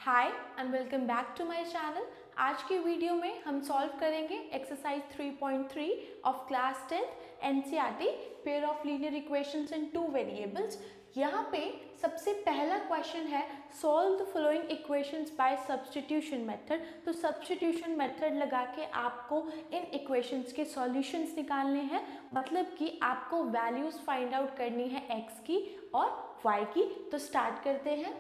Hi and welcome back to my channel. आज के video में हम सॉल्व करेंगे exercise 3.3 of class 10th NCERT pair of linear equations in two variables. यहाँ पे सबसे पहला क्वेश्चन है solve the following equations by substitution method. तो सब्स्टिट्यूशन मेथड लगा के आपको इन इक्वेशंस के सॉल्यूशंस निकालने हैं, मतलब कि आपको वैल्यूज फाइंड आउट करनी है x की और y की। तो स्टार्ट करते हैं।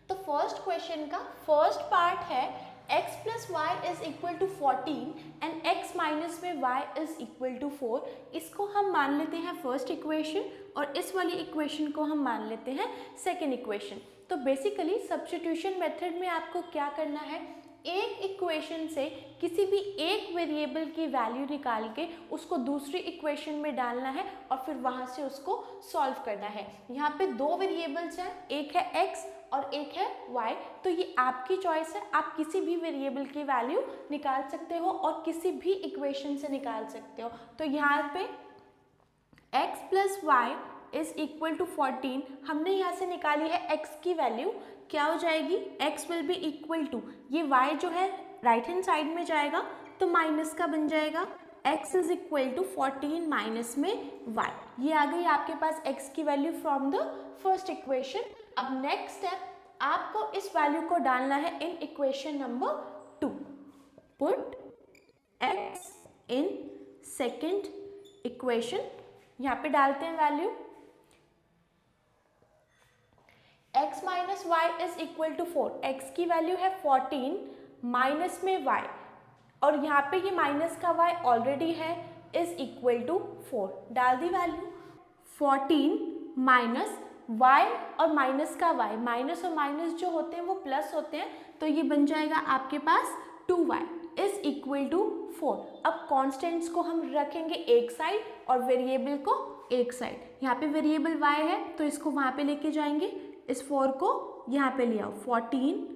तो फर्स्ट क्वेश्चन का फर्स्ट पार्ट है x plus y is equal to 14 and x minus में y इज इक्वल टू 4। इसको हम मान लेते हैं फर्स्ट इक्वेशन और इस वाली इक्वेशन को हम मान लेते हैं सेकेंड इक्वेशन। तो बेसिकली सब्स्टिट्यूशन मेथड में आपको क्या करना है, एक इक्वेशन से किसी भी एक वेरिएबल की वैल्यू निकाल के उसको दूसरी इक्वेशन में डालना है और फिर वहाँ से उसको सॉल्व करना है। यहाँ पे दो वेरिएबल्स हैं, एक है x और एक है y। तो ये आपकी चॉइस है, आप किसी भी वेरिएबल की वैल्यू निकाल सकते हो और किसी भी इक्वेशन से निकाल सकते हो। तो यहाँ पे x plus y is equal to 14 हमने यहाँ से निकाली है x की वैल्यू, क्या हो जाएगी, x will be equal to, ये y जो है राइट हैंड साइड में जाएगा तो माइनस का बन जाएगा, x is equal to 14 minus में y। ये आ गई आपके पास x की value from the first equation. अब नेक्स्ट स्टेप, आपको इस वैल्यू को डालना है इन equation number 2। Put x in second equation, यहाँ पे डालते हैं value x minus y is equal to 4। x की वैल्यू है 14 माइनस में y और यहाँ पे ये माइनस का y ऑलरेडी है, इज इक्वल टू 4। डाल दी वैल्यू 14 माइनस y और माइनस का y, माइनस और माइनस जो होते हैं वो प्लस होते हैं, तो ये बन जाएगा आपके पास 2y इज इक्वल टू 4। अब कॉन्स्टेंट्स को हम रखेंगे एक साइड और वेरिएबल को एक साइड। यहाँ पे वेरिएबल y है तो इसको वहाँ पे लेके जाएंगे, इस 4 को यहाँ पे ले आओ। 14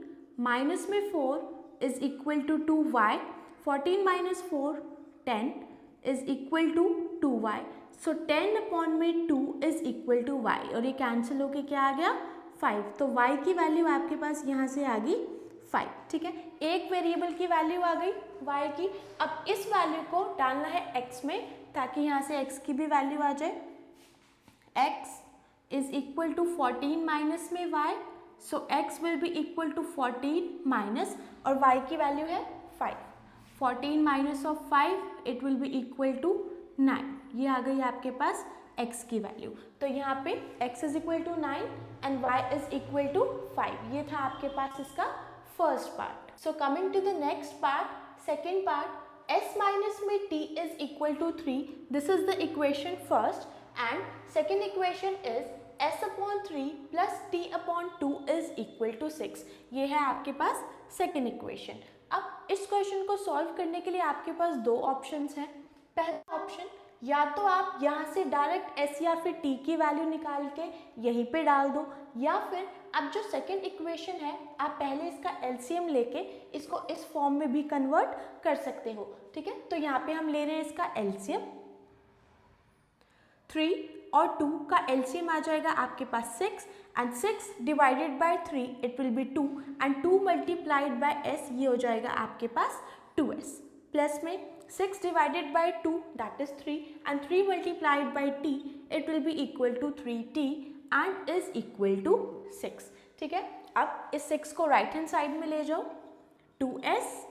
माइनस में 4 is equal to 2y, 14 minus 4 10 is equal to 2y। So 10 upon में 2 इज इक्वल टू y और ये कैंसिल होके क्या आ गया 5। तो y की वैल्यू आपके पास यहाँ से आ गई 5। ठीक है, एक वेरिएबल की वैल्यू आ गई y की। अब इस वैल्यू को डालना है x में ताकि यहाँ से x की भी वैल्यू आ जाए। x is equal to 14 minus में y, so x will be equal to 14 minus और y की वैल्यू है 5। 14 minus of 5 it will be equal to 9। ये आ गई आपके पास x की वैल्यू। तो यहाँ पे x is equal to 9 and y is equal to 5। ये था आपके पास इसका first part. So coming to the next part, second part, s minus में t is equal to 3। This is the equation first and second equation is s upon 3 plus t upon 2 is equal to 6। ये है आपके पास second equation. अब इस question को solve करने के लिए आपके पास दो ऑप्शंस हैं। पहला ऑप्शन, या तो आप यहाँ से डायरेक्ट s या फिर t की वैल्यू निकाल के यहीं पे डाल दो, या फिर अब जो सेकेंड इक्वेशन है आप पहले इसका एलसीएम लेके इसको इस फॉर्म में भी कन्वर्ट कर सकते हो। ठीक है, तो यहाँ पे हम ले रहे हैं इसका एलसीएम। 3 और 2 का एलसीएम आ जाएगा आपके पास 6 and 6 divided bye 3 it will B 2 and 2 multiplied by s, ये हो जाएगा आपके पास 2s। प्लस में 6 divided by 2 that is 3 and 3 multiplied by t it will be equal to 3t and is equal to 6। ठीक है, अब इस 6 को राइट हैंड साइड में ले जाओ, 2s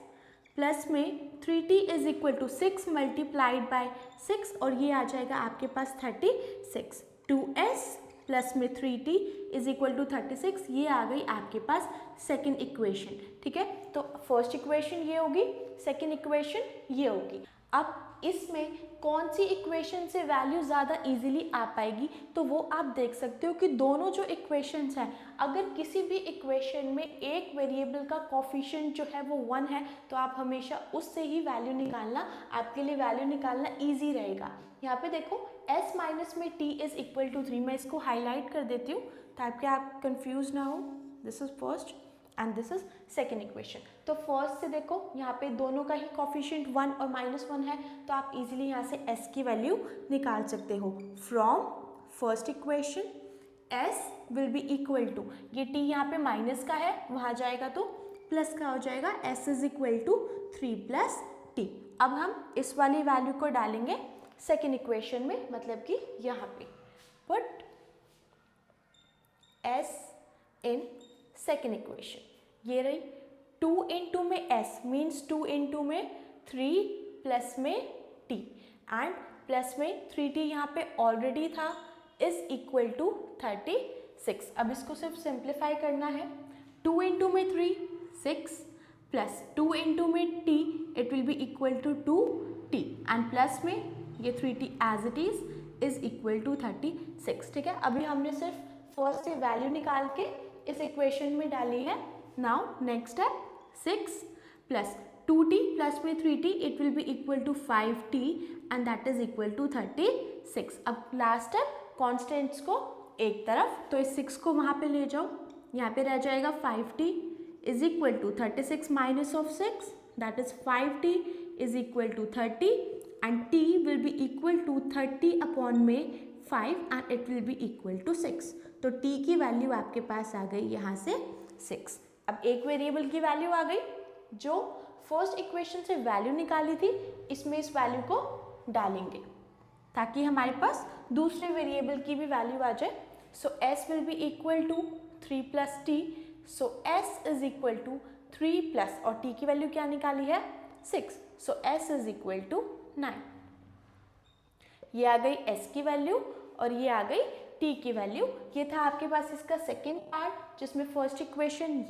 प्लस में 3t is equal to 6 multiplied by 6 और ये आ जाएगा आपके पास 36। 2s प्लस में 3t इज इक्वल टू 36, ये आ गई आपके पास सेकेंड इक्वेशन। ठीक है, तो फर्स्ट इक्वेशन ये होगी, सेकेंड इक्वेशन ये होगी। अब इसमें कौन सी इक्वेशन से वैल्यू ज़्यादा इजीली आ पाएगी, तो वो आप देख सकते हो कि दोनों जो इक्वेशंस हैं, अगर किसी भी इक्वेशन में एक वेरिएबल का कोफिशिएंट जो है वो 1 है तो आप हमेशा उससे ही वैल्यू निकालना, आपके लिए वैल्यू निकालना ईजी रहेगा। यहाँ पे देखो s माइनस में t इज इक्वल टू 3, मैं इसको हाईलाइट कर देती हूँ ताकि आप कंफ्यूज ना हो। This is first and this is second equation. तो फर्स्ट से देखो यहाँ पे दोनों का ही कोफिशिएंट 1 और -1 है, तो आप इजीली यहाँ से s की वैल्यू निकाल सकते हो from first equation. s will be equal to, ये t यहाँ पे माइनस का है, वहाँ जाएगा तो प्लस का हो जाएगा, s is equal to 3 plus t। अब हम इस वाली वैल्यू को डालेंगे सेकेंड इक्वेशन में, मतलब कि यहाँ पे पुट s इन सेकेंड इक्वेशन। ये रही 2 इंटू में s मीन्स 2 इंटू में 3 प्लस में t एंड प्लस में 3t यहाँ पे ऑलरेडी था इज इक्वल टू 36। अब इसको सिर्फ सिंप्लीफाई करना है, 2 इंटू में 3 6 प्लस 2 इंटू में t it will be equal to 2t and plus में ये 3t as it is equal to 36। ठीक है, अभी हमने सिर्फ फर्स्ट से वैल्यू निकाल के इस इक्वेशन में डाली है। नाउ नेक्स्ट है 6 प्लस 2t प्लस में 3t it will be equal to 5t and that is equal to 36। अब लास्ट स्टेप, कॉन्स्टेंट्स को एक तरफ, तो इस 6 को वहाँ पे ले जाओ, यहाँ पे रह जाएगा 5t is equal to 36 minus of 6 that is 5t is equal to 30 and t will be equal to 30 upon में 5 and it will be equal to 6। तो t की वैल्यू आपके पास आ गई यहाँ से 6। अब एक वेरिएबल की वैल्यू आ गई, जो फर्स्ट इक्वेशन से वैल्यू निकाली थी इसमें इस वैल्यू को डालेंगे ताकि हमारे पास दूसरे वेरिएबल की भी वैल्यू आ जाए। So s will be equal to 3 plus t, so s is equal to 3 plus और t की वैल्यू क्या निकाली है 6, so s is equal to 9। ये आ गई s की वैल्यू और ये आ गई t की वैल्यू। ये था आपके पास इसका सेकेंड पार्ट जिसमें फर्स्ट इक्वेशन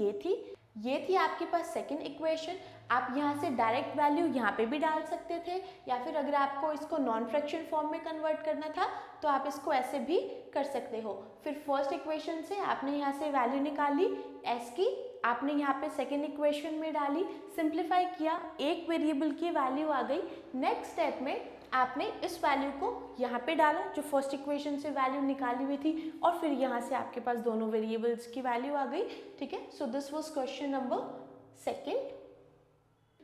ये थी आपके पास सेकेंड इक्वेशन। आप यहाँ से डायरेक्ट वैल्यू यहाँ पे भी डाल सकते थे, या फिर अगर आपको इसको नॉन फ्रैक्शन फॉर्म में कन्वर्ट करना था तो आप इसको ऐसे भी कर सकते हो। फिर फर्स्ट इक्वेशन से आपने यहाँ से वैल्यू निकाली s की, आपने यहाँ पे सेकेंड इक्वेशन में डाली, सिंप्लीफाई किया, एक वेरिएबल की वैल्यू आ गई। नेक्स्ट स्टेप में आपने इस वैल्यू को यहाँ पे डाला जो फर्स्ट इक्वेशन से वैल्यू निकाली हुई थी, और फिर यहाँ से आपके पास दोनों वेरिएबल्स की वैल्यू आ गई। ठीक है, so this was question number second.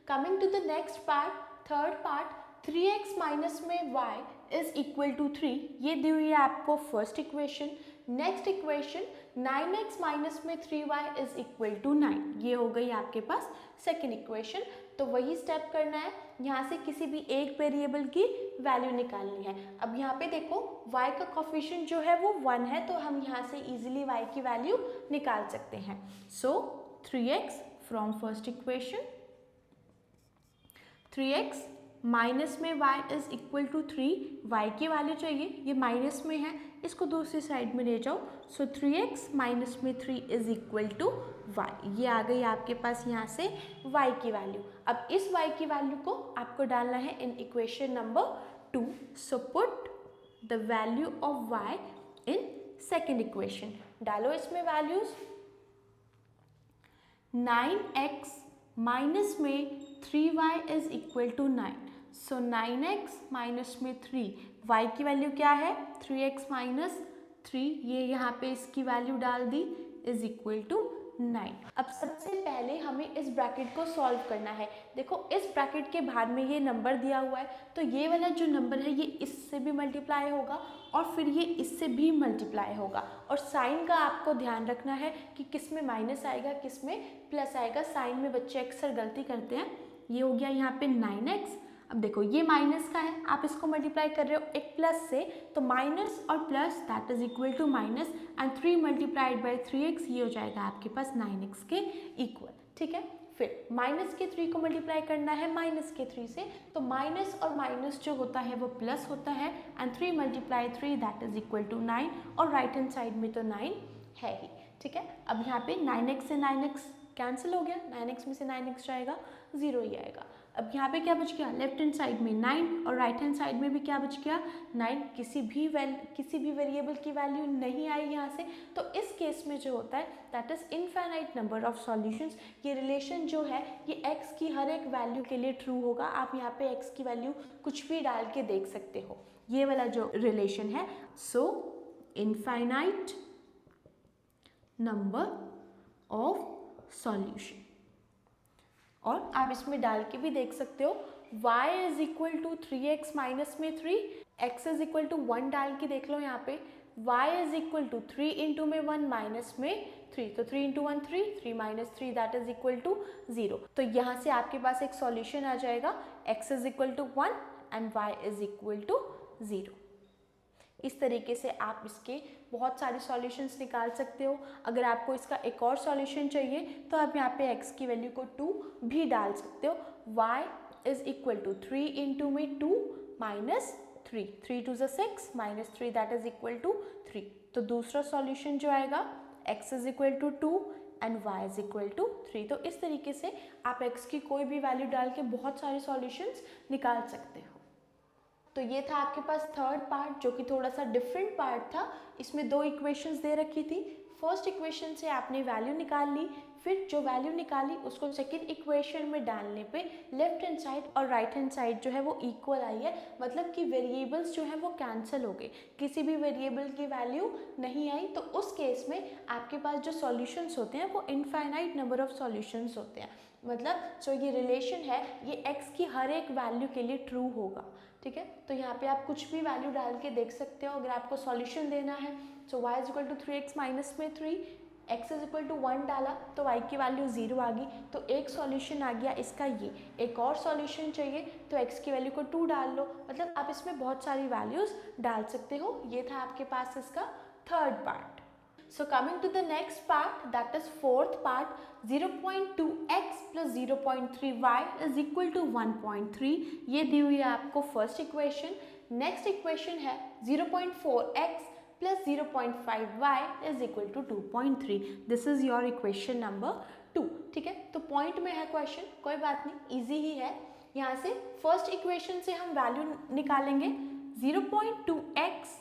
Coming to the next part, third part, 3x minus में y इज इक्वल टू 3, ये दी हुई है आपको first equation. Next equation 9x minus में 3y इज इक्वल टू 9, ये हो गई आपके पास सेकेंड इक्वेशन। तो वही स्टेप करना है, यहाँ से किसी भी एक वेरिएबल की वैल्यू निकालनी है। अब यहाँ पे देखो y का कोफिशिएंट जो है वो 1 है, तो हम यहाँ से इजीली y की वैल्यू निकाल सकते हैं। So 3x from first equation, 3x minus में y is equal to 3, y की वैल्यू चाहिए, ये माइनस में है, इसको दूसरी साइड में ले जाओ। सो 3x माइनस में 3 इज इक्वल टू y, ये आ गई आपके पास यहाँ से y की वैल्यू। अब इस y की वैल्यू को आपको डालना है इन equation number 2। So put the value of y in second equation, डालो इसमें वैल्यूज। 9x माइनस में 3y is equal to 9, so 9x minus में 3, y की वैल्यू क्या है 3x माइनस 3, ये यहाँ पे इसकी वैल्यू डाल दी इज इक्वल टू 9। अब सबसे पहले हमें इस ब्रैकेट को सॉल्व करना है। देखो इस ब्रैकेट के बाहर में ये नंबर दिया हुआ है, तो ये वाला जो नंबर है ये इससे भी मल्टीप्लाई होगा और फिर ये इससे भी मल्टीप्लाई होगा, और साइन का आपको ध्यान रखना है कि किस में माइनस आएगा किस में प्लस आएगा। साइन में बच्चे अक्सर गलती करते हैं। ये हो गया यहाँ पे 9x। अब देखो ये माइनस का है, आप इसको मल्टीप्लाई कर रहे हो एक प्लस से, तो माइनस और plus that is equal to minus and 3 multiplied by 3x, ये हो जाएगा आपके पास 9x के इक्वल। ठीक है, फिर माइनस के 3 को मल्टीप्लाई करना है माइनस के 3 से, तो माइनस और माइनस जो होता है वो प्लस होता है and 3 multiply 3 that is equal to 9, और राइट हैंड साइड में तो 9 है ही। ठीक है, अब यहाँ पे 9x से 9x कैंसिल हो गया, 9x में से 9x जाएगा 0 ही आएगा। अब यहाँ पे क्या बच गया, लेफ्ट हैंड साइड में 9 और राइट हैंड साइड में भी क्या बच गया 9, किसी भी वेरिएबल की वैल्यू नहीं आई यहाँ से। तो इस केस में जो होता है that is infinite number of solutions. ये रिलेशन जो है ये x की हर एक वैल्यू के लिए ट्रू होगा। आप यहाँ पे x की वैल्यू कुछ भी डाल के देख सकते हो, ये वाला जो रिलेशन है। सो इनफाइनाइट नंबर ऑफ सॉल्यूशन, और आप इसमें डाल के भी देख सकते हो y is equal to 3x minus में 3, x इज इक्वल टू 1 डाल के देख लो यहाँ पे, y is equal to 3 into में 1 माइनस में 3, तो 3 into 1 3, 3 minus 3 that is equal to 0। तो यहाँ से आपके पास एक सॉल्यूशन आ जाएगा, x is equal to 1 and y is equal to 0। इस तरीके से आप इसके बहुत सारे सॉल्यूशंस निकाल सकते हो। अगर आपको इसका एक और सॉल्यूशन चाहिए तो आप यहाँ पे x की वैल्यू को 2 भी डाल सकते हो। y is equal to 3 into में 2 minus 3, 3 two 6 minus 3 that is equal to 3। तो दूसरा सॉल्यूशन जो आएगा x is equal to 2 and y is equal to 3। तो इस तरीके से आप x की कोई भी वैल्यू डाल के बहुत सारे सॉल्यूशंस निकाल सकते हो। तो ये था आपके पास थर्ड पार्ट, जो कि थोड़ा सा डिफरेंट पार्ट था। इसमें 2 इक्वेशंस दे रखी थी। फर्स्ट इक्वेशन से आपने वैल्यू निकाल ली, फिर जो वैल्यू निकाली उसको सेकंड इक्वेशन में डालने पे लेफ्ट हैंड साइड और राइट हैंड साइड जो है वो इक्वल आई है, मतलब कि वेरिएबल्स जो है वो कैंसिल हो गए, किसी भी वेरिएबल की वैल्यू नहीं आई। तो उस केस में आपके पास जो सॉल्यूशंस होते हैं वो इनफाइनाइट नंबर ऑफ सॉल्यूशंस होते हैं, मतलब जो ये रिलेशन है ये x की हर एक वैल्यू के लिए ट्रू होगा। ठीक है, तो यहाँ पे आप कुछ भी वैल्यू डाल के देख सकते हो। अगर आपको सॉल्यूशन देना है तो y is equal to 3x minus में 3, x इज इक्वल टू 1 डाला तो y की वैल्यू 0 आ गई, तो एक सॉल्यूशन आ गया इसका ये। एक और सॉल्यूशन चाहिए तो x की वैल्यू को 2 डाल लो, मतलब आप इसमें बहुत सारी वैल्यूज डाल सकते हो। ये था आपके पास इसका third part. So coming to the next part, that is fourth part, 0.2x plus 0.3y is equal to 1.3। ये दी हुई है आपको फर्स्ट इक्वेशन। नेक्स्ट इक्वेशन है 0.4x plus 0.5y is equal to 2.3। This is your equation number 2। ठीक है, तो point में है क्वेश्चन, कोई बात नहीं, इजी ही है। यहाँ से फर्स्ट इक्वेशन से हम वैल्यू निकालेंगे। 0.2x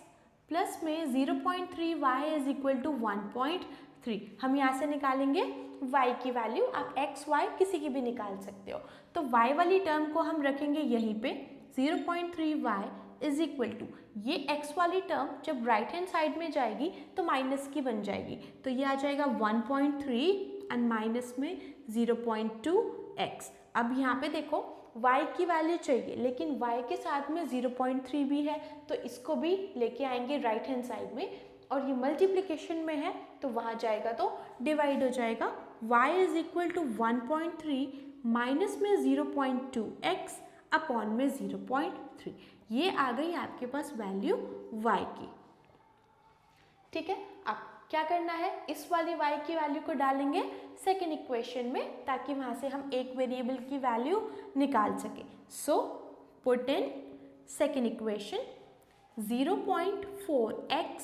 प्लस में 0.3y इज इक्वल टू 1.3। हम यहाँ से निकालेंगे y की वैल्यू, आप x y किसी की भी निकाल सकते हो। तो y वाली टर्म को हम रखेंगे यहीं पे, 0.3y इज इक्वल टू ये x वाली टर्म जब राइट हैंड साइड में जाएगी तो माइनस की बन जाएगी, तो ये आ जाएगा 1.3 एंड माइनस में 0.2x। अब यहाँ पे देखो y की वैल्यू चाहिए, लेकिन y के साथ में 0.3 भी है, तो इसको भी लेके आएंगे राइट हैंड साइड में, और ये मल्टीप्लिकेशन में है तो वहाँ जाएगा तो डिवाइड हो जाएगा। y is equal to 1.3 minus में 0.2x अपॉन में 0.3। ये आ गई आपके पास वैल्यू y की। ठीक है, अब क्या करना है, इस वाली y की वैल्यू को डालेंगे सेकेंड इक्वेशन में, ताकि वहाँ से हम एक वेरिएबल की वैल्यू निकाल सके। So put in second equation 0.4x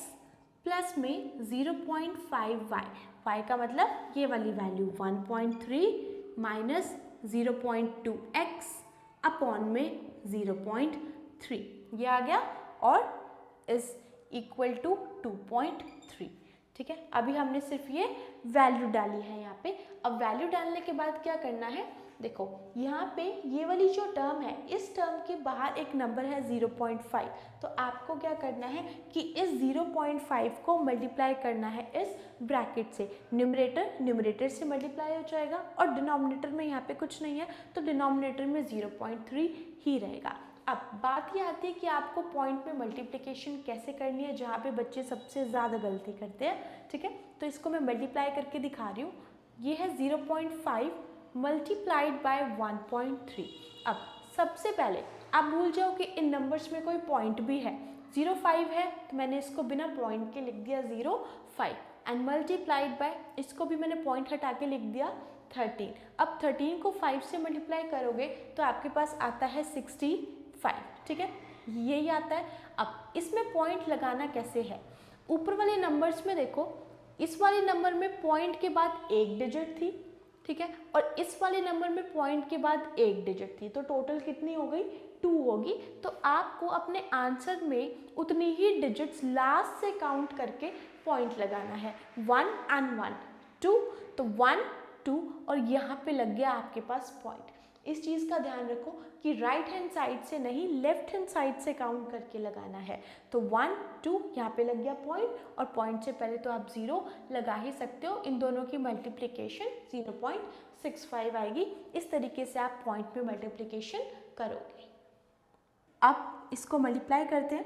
plus में 0.5y, y का मतलब ये वाली वैल्यू 1.3 माइनस 0.2x अपॉन में 0.3, ये आ गया और इज इक्वल टू 2.3। ठीक है, अभी हमने सिर्फ ये वैल्यू डाली है यहाँ पे। अब वैल्यू डालने के बाद क्या करना है, देखो यहाँ पे ये वाली जो टर्म है, इस टर्म के बाहर एक नंबर है 0.5, तो आपको क्या करना है कि इस 0.5 को मल्टीप्लाई करना है इस ब्रैकेट से। न्यूमरेटर से मल्टीप्लाई हो जाएगा और डिनोमिनेटर में यहाँ पे कुछ नहीं है, तो डिनोमिनेटर में 0.3 ही रहेगा। अब बात ये आती है कि आपको पॉइंट में मल्टीप्लिकेशन कैसे करनी है, जहाँ पे बच्चे सबसे ज़्यादा गलती करते हैं। ठीक है, तो इसको मैं मल्टीप्लाई करके दिखा रही हूँ। ये है 0.5 मल्टीप्लाइड बाय 1.3। अब सबसे पहले आप भूल जाओ कि इन नंबर्स में कोई पॉइंट भी है। 0.5 है तो मैंने इसको बिना पॉइंट के लिख दिया 0.5 एंड मल्टीप्लाइड बाय, इसको भी मैंने पॉइंट हटा के लिख दिया 13। अब 13 को 5 से मल्टीप्लाई करोगे तो आपके पास आता है 65। ठीक है, यही आता है। अब इसमें पॉइंट लगाना कैसे है, ऊपर वाले नंबर्स में देखो, इस वाले नंबर में पॉइंट के बाद एक डिजिट थी, ठीक है, और इस वाले नंबर में पॉइंट के बाद एक डिजिट थी, तो टोटल कितनी हो गई, 2 होगी। तो आपको अपने आंसर में उतनी ही डिजिट्स लास्ट से काउंट करके पॉइंट लगाना है। 1 and 1 2, तो 1 2 और यहाँ पे लग गया आपके पास पॉइंट। इस चीज़ का ध्यान रखो कि राइट हैंड साइड से नहीं, लेफ्ट हैंड साइड से काउंट करके लगाना है। तो 1 2 यहाँ पे लग गया पॉइंट, और पॉइंट से पहले तो आप 0 लगा ही सकते हो। इन दोनों की मल्टीप्लिकेशन 0.65 आएगी। इस तरीके से आप पॉइंट में मल्टीप्लिकेशन करोगे। अब इसको मल्टीप्लाई करते हैं।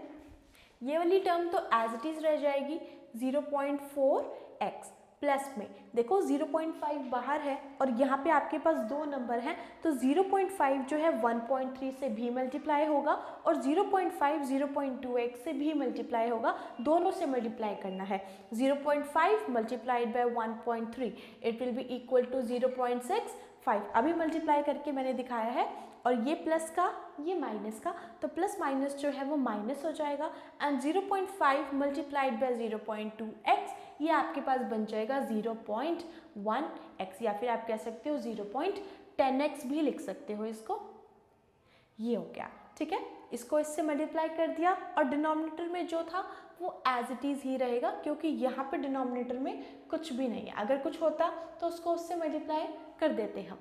ये वाली टर्म तो एज इट इज रह जाएगी 0.4x प्लस में देखो 0.5 बाहर है और यहाँ पे आपके पास दो नंबर हैं तो 0.5 जो है 1.3 से भी मल्टीप्लाई होगा और 0.5 0.2x से भी मल्टीप्लाई होगा, दोनों से मल्टीप्लाई करना है। 0.5 multiplied by 1.3 it will be equal to 0.65। अभी मल्टीप्लाई करके मैंने दिखाया है और ये प्लस का ये माइनस का, तो प्लस माइनस जो है वो माइनस हो जाएगा एंड 0.5 मल्टीप्लाइड बाय 0.2x ये आपके पास बन जाएगा 0.1x या फिर आप कह सकते हो 0.10x भी लिख सकते हो इसको। ये हो गया, ठीक है। इसको इससे मल्टीप्लाई कर दिया और डिनोमिनेटर में जो था वो एज इट इज ही रहेगा क्योंकि यहाँ पे डिनोमिनेटर में कुछ भी नहीं है, अगर कुछ होता तो उसको उससे मल्टीप्लाई कर देते हम।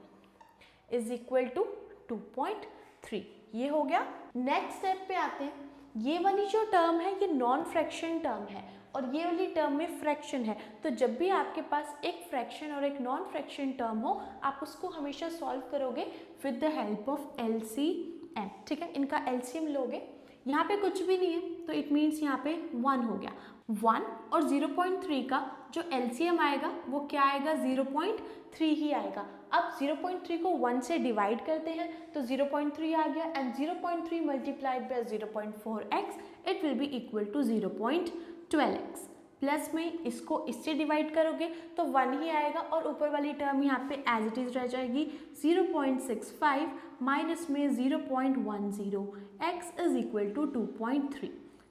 इज इक्वल टू 2.3 ये हो गया। नेक्स्ट स्टेप पे आते हैं। ये वाली जो टर्म है ये नॉन फ्रैक्शन टर्म है और ये वाली टर्म में फ्रैक्शन है, तो जब भी आपके पास एक फ्रैक्शन और एक नॉन फ्रैक्शन टर्म हो आप उसको हमेशा सॉल्व करोगे with the help of LCM, ठीक है। इनका LCM लोगे, यहाँ पे कुछ भी नहीं है तो इट मीन्स यहाँ पे 1 हो गया। 1 और 0.3 का जो LCM आएगा वो क्या आएगा, 0.3 ही आएगा। अब 0.3 को 1 से डिवाइड करते हैं तो 0.3 आ गया and 0.3 multiplied by 0.4x it will be equal to 0.12x। Plus में इसको इससे डिवाइड करोगे तो 1 ही आएगा और ऊपर वाली टर्म यहाँ पे एज इट इज रह जाएगी 0.65 माइनस में 0.10 x is equal to 2.3,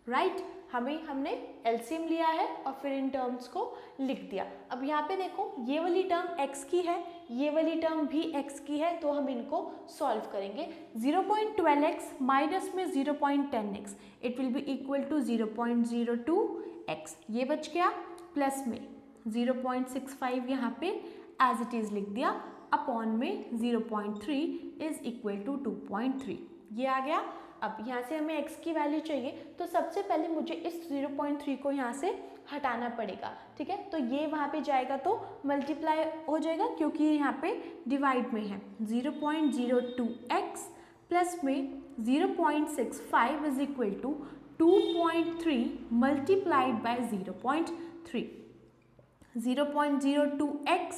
right. हमने LCM लिया है और फिर इन टर्म्स को लिख दिया। अब यहाँ पे देखो ये वाली टर्म x की है, ये वाली टर्म भी x की है, तो हम इनको सॉल्व करेंगे। 0.12x माइनस में 0.10x it will be equal to 0.02x, ये बच गया। प्लस में 0.65 यहाँ पे एज इट इज लिख दिया अपॉन में 0.3 इज इक्वल टू 2.3, ये आ गया। अब यहाँ से हमें x की वैल्यू चाहिए तो सबसे पहले मुझे इस 0.3 को यहाँ से हटाना पड़ेगा, ठीक है। तो ये वहाँ पे जाएगा तो मल्टीप्लाई हो जाएगा क्योंकि ये यहाँ पे डिवाइड में है। 0.02x प्लस में 0.65 is equal to 2.3 multiplied by 0.3। 0.02x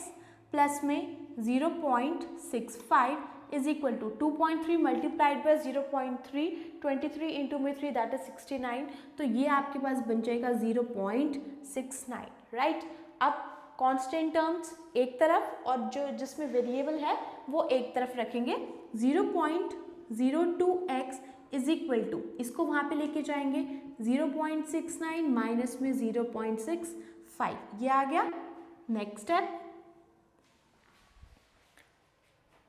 plus में 0.65 is equal to 2.3 multiplied by 0.3, 23 into में 3 दैट इज 69, तो ये आपके पास बन जाएगा 0.69, राइट। अब कांस्टेंट टर्म्स एक तरफ और जो जिसमें वेरिएबल है वो एक तरफ रखेंगे। 0.02x इज इक्वल टू, इसको वहाँ पे लेके जाएंगे 0.69 माइनस में 0.65, ये आ गया। Next step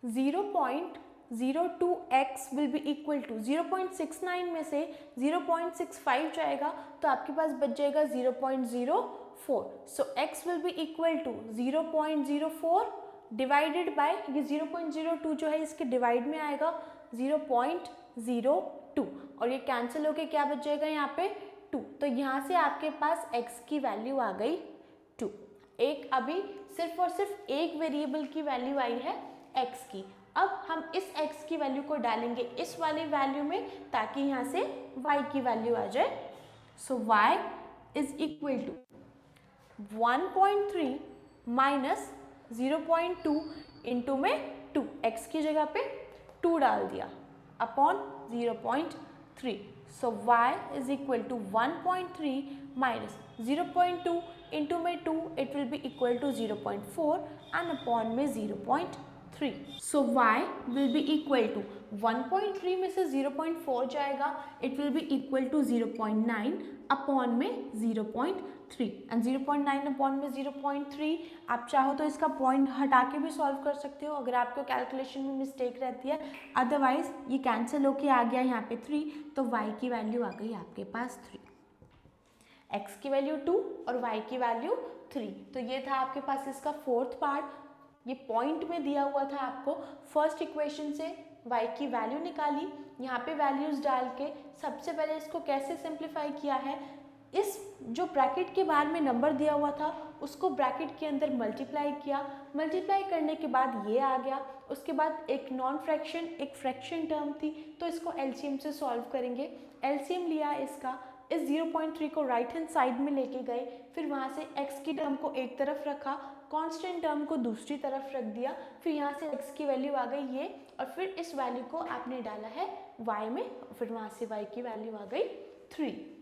0.02x will be equal to 0.69 में से 0.65 जाएगा तो आपके पास बच जाएगा 0.04। So x will be equal to 0.04 divided by ये 0.02 जो है इसके डिवाइड में आएगा 0.02 और ये कैंसिल होके क्या बच जाएगा यहाँ पे 2। तो यहाँ से आपके पास x की वैल्यू आ गई 2। एक अभी सिर्फ और सिर्फ एक वेरिएबल की वैल्यू आई है x की। अब हम इस x की वैल्यू को डालेंगे इस वाली वैल्यू में ताकि यहाँ से y की वैल्यू आ जाए। So y is equal to 1.3 minus 0.2 into में 2, x की जगह पे 2 डाल दिया upon 0.3। So y is equal to 1.3 minus 0.2 into में 2 it will be equal to 0.4 and upon में 0.3। So y will be equal to 1.3 में से 0.4 जाएगा it will be equal to 0.9 upon में 0.3 एंड 0.9 अपॉन में 0.3। आप चाहो तो इसका पॉइंट हटा के भी सॉल्व कर सकते हो अगर आपको कैलकुलेशन में मिस्टेक रहती है, अदरवाइज ये कैंसिल होके आ गया यहाँ पे 3 तो y की वैल्यू आ गई आपके पास 3, x की वैल्यू 2 और y की वैल्यू 3। तो ये था आपके पास इसका फोर्थ पार्ट। ये पॉइंट में दिया हुआ था आपको फर्स्ट इक्वेशन से y की वैल्यू निकाली, यहाँ पे वैल्यूज डाल के सबसे पहले इसको कैसे सिंप्लीफाई किया है, इस जो ब्रैकेट के बाहर में नंबर दिया हुआ था उसको ब्रैकेट के अंदर मल्टीप्लाई किया, मल्टीप्लाई करने के बाद ये आ गया। उसके बाद एक नॉन फ्रैक्शन एक फ्रैक्शन टर्म थी तो इसको एलसीएम से सॉल्व करेंगे। एलसीएम लिया इसका, इस 0.3 को राइट हैंड साइड में लेके गए, फिर वहाँ से x की टर्म को एक तरफ रखा, कांस्टेंट टर्म को दूसरी तरफ रख दिया, फिर यहाँ से x की वैल्यू आ गई ये, और फिर इस वैल्यू को आपने डाला है y में, फिर वहाँ से y की वैल्यू आ गई 3।